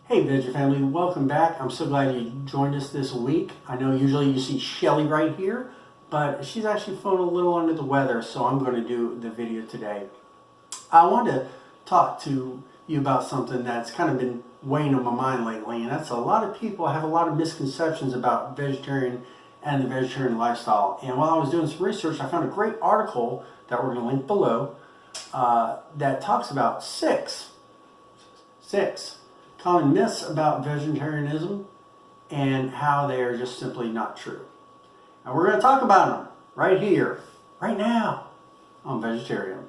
Hey Veggie family, welcome back. I'm so glad you joined us this week. I know usually you see Shelly right here, but she's actually feeling a little under the weather, so I'm going to do the video today. I want to talk to you about something that's kind of been weighing on my mind lately, and that's a lot of people have a lot of misconceptions about vegetarian and the vegetarian lifestyle. And while I was doing some research, I found a great article that we're going to link below that talks about six common myths about vegetarianism and how they are just simply not true. And we're going to talk about them right here, right now on Vegetari-Yum.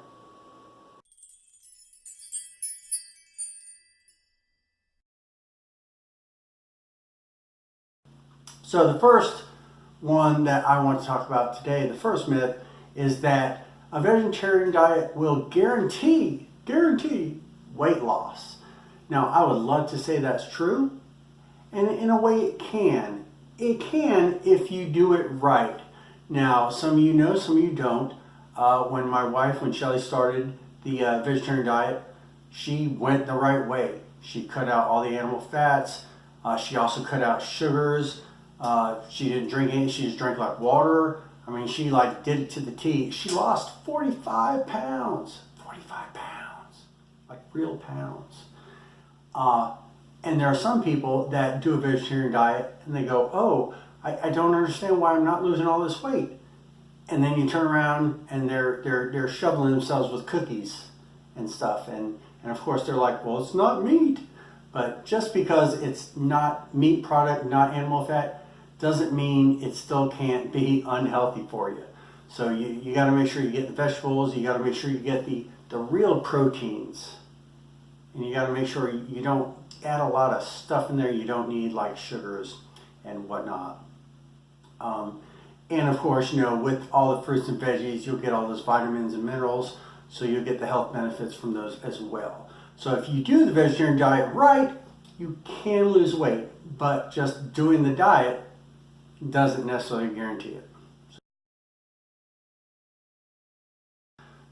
So the first one that I want to talk about today, the first myth, is that a vegetarian diet will guarantee weight loss. Now, I would love to say that's true, and in a way it can. It can if you do it right. Now, some of you know, some of you don't. When Shelly started the vegetarian diet, she went the right way. She cut out all the animal fats. She also cut out sugars. She didn't drink any, she just drank like water. I mean, she like did it to the T. She lost 45 pounds. 45 pounds. Like real pounds. And there are some people that do a vegetarian diet and they go, oh, I don't understand why I'm not losing all this weight. And then you turn around and they're shoveling themselves with cookies and stuff. And of course they're like, well, it's not meat. But just because it's not meat product, not animal fat, doesn't mean it still can't be unhealthy for you. So you got to make sure you get the vegetables. You got to make sure you get the real proteins. And you got to make sure you don't add a lot of stuff in there you don't need, like sugars and whatnot. And of course, you know, with all the fruits and veggies, you'll get all those vitamins and minerals, so you'll get the health benefits from those as well. So if you do the vegetarian diet right, you can lose weight, but just doing the diet doesn't necessarily guarantee it.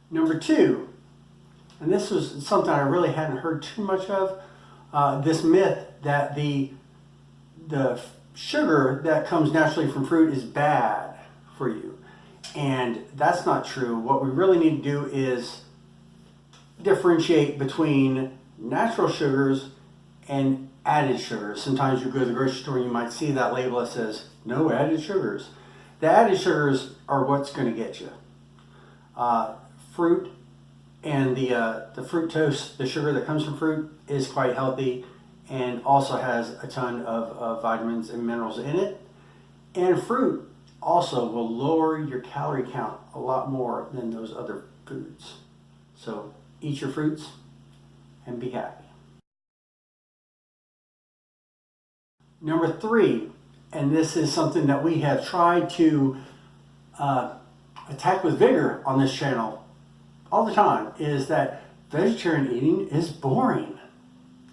Number two, and this was something I really hadn't heard too much of, this myth that the sugar that comes naturally from fruit is bad for you. And that's not true. What we really need to do is differentiate between natural sugars and added sugars. Sometimes you go to the grocery store and you might see that label that says no added sugars. The added sugars are what's going to get you. Fruit and the fructose, the sugar that comes from fruit, is quite healthy and also has a ton of vitamins and minerals in it. And fruit also will lower your calorie count a lot more than those other foods. So eat your fruits and be happy. Number three, and this is something that we have tried to attack with vigor on this channel all the time, is that vegetarian eating is boring.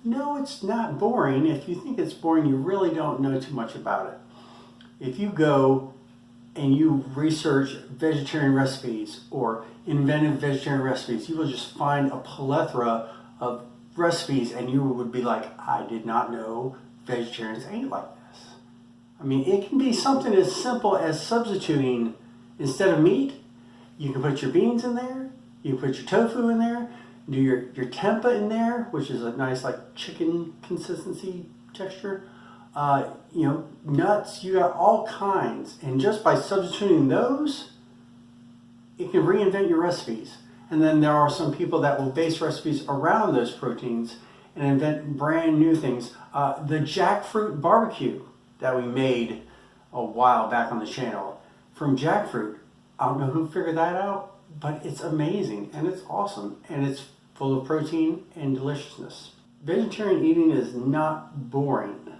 No, it's not boring. If you think it's boring, you really don't know too much about it. If you go and you research vegetarian recipes or inventive vegetarian recipes, you will just find a plethora of recipes and you would be like, I did not know vegetarians ate like this. I mean, it can be something as simple as substituting, instead of meat, you can put your beans in there, you can put your tofu in there, do your tempeh in there, which is a nice like chicken consistency texture. You know, nuts, you got all kinds. And just by substituting those, it can reinvent your recipes. And then there are some people that will base recipes around those proteins and invent brand new things. The jackfruit barbecue that we made a while back on the channel from jackfruit, I don't know who figured that out, but it's amazing and it's awesome and it's full of protein and deliciousness. Vegetarian eating is not boring.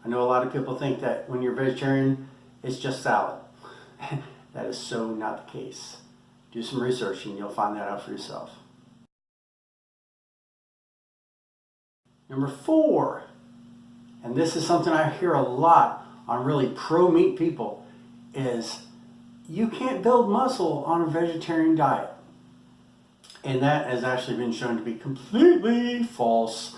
I know a lot of people think that when you're vegetarian, it's just salad. That is so not the case. Do some research and you'll find that out for yourself. Number four, and this is something I hear a lot on really pro-meat people, is you can't build muscle on a vegetarian diet. And that has actually been shown to be completely false,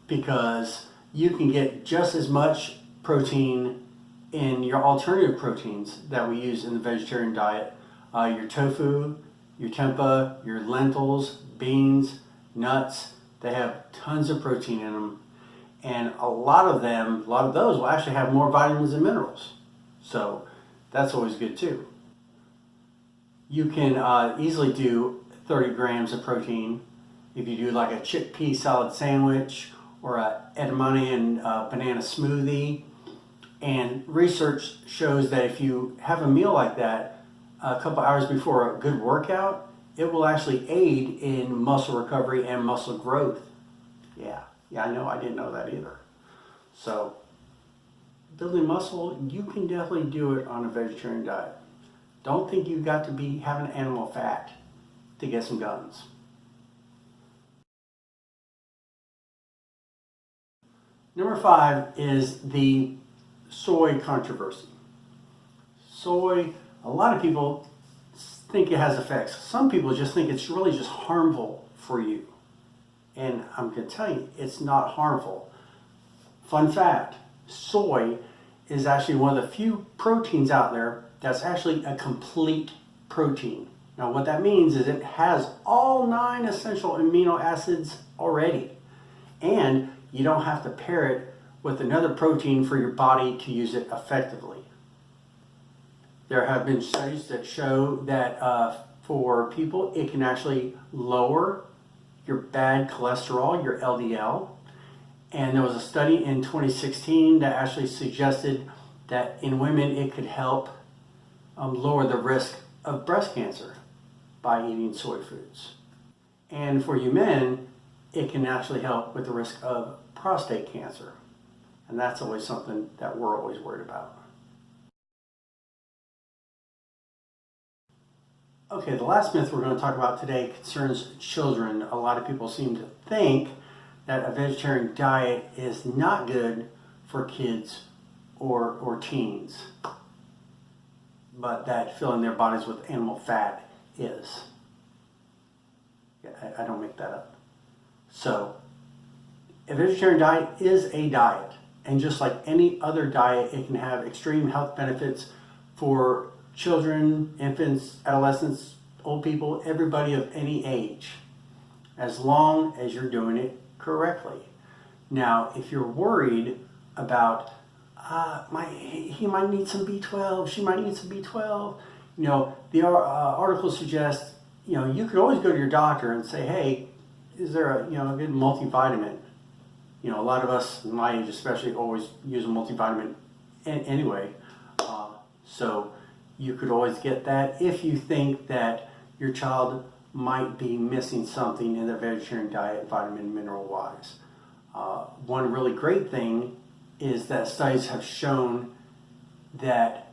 because you can get just as much protein in your alternative proteins that we use in the vegetarian diet. Your tofu, your tempeh, your lentils, beans, nuts, they have tons of protein in them. And a lot of those will actually have more vitamins and minerals. So that's always good too. You can easily do 30 grams of protein if you do like a chickpea salad sandwich or a edamame and banana smoothie. And research shows that if you have a meal like that a couple hours before a good workout, it will actually aid in muscle recovery and muscle growth. Yeah, I know, I didn't know that either. So, building muscle, you can definitely do it on a vegetarian diet. Don't think you've got to be having animal fat to get some guns. Number 5 is the soy controversy. Soy, a lot of people think it has effects. Some people just think it's really just harmful for you. And I'm going to tell you, it's not harmful. Fun fact, soy is actually one of the few proteins out there that's actually a complete protein. Now what that means is it has all 9 essential amino acids already. And you don't have to pair it with another protein for your body to use it effectively. There have been studies that show that for people, it can actually lower your bad cholesterol, your LDL. And there was a study in 2016 that actually suggested that in women, it could help lower the risk of breast cancer by eating soy foods. And for you men, it can actually help with the risk of prostate cancer. And that's always something that we're always worried about. Okay, the last myth we're going to talk about today concerns children. A lot of people seem to think that a vegetarian diet is not good for kids or teens, but that filling their bodies with animal fat is. Yeah, I don't make that up. So, a vegetarian diet is a diet, and just like any other diet, it can have extreme health benefits for children, infants, adolescents, old people, everybody of any age, as long as you're doing it correctly. Now, if you're worried about he might need some B12, she might need some B12, the articles suggest, you could always go to your doctor and say, hey, is there a good multivitamin? A lot of us, my age especially, always use a multivitamin anyway. So you could always get that if you think that your child might be missing something in their vegetarian diet, vitamin, mineral wise. One really great thing is that studies have shown that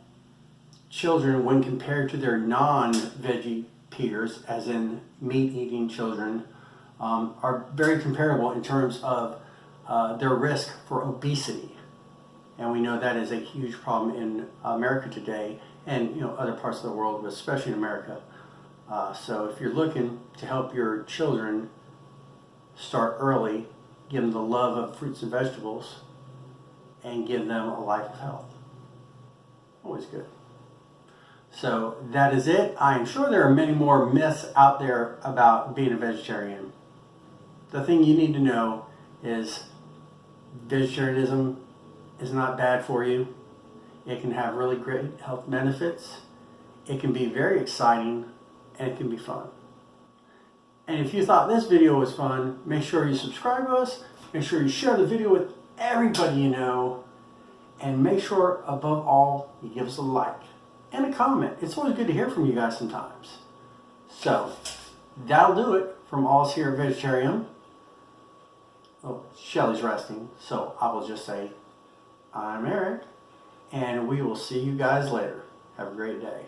children, when compared to their non-veggie peers, as in meat-eating children, are very comparable in terms of their risk for obesity. And we know that is a huge problem in America today and other parts of the world, but especially in America. So if you're looking to help your children start early, give them the love of fruits and vegetables, and give them a life of health. Always good. So that is it. I am sure there are many more myths out there about being a vegetarian. The thing you need to know is vegetarianism is not bad for you. It can have really great health benefits. It can be very exciting, and it can be fun. And if you thought this video was fun, make sure you subscribe to us, make sure you share the video with everybody you know, and make sure, above all, you give us a like and a comment. It's always good to hear from you guys sometimes. So, that'll do it from all us here at VegetariYUM. Oh, Shelly's resting, so I will just say, I'm Eric, and we will see you guys later. Have a great day.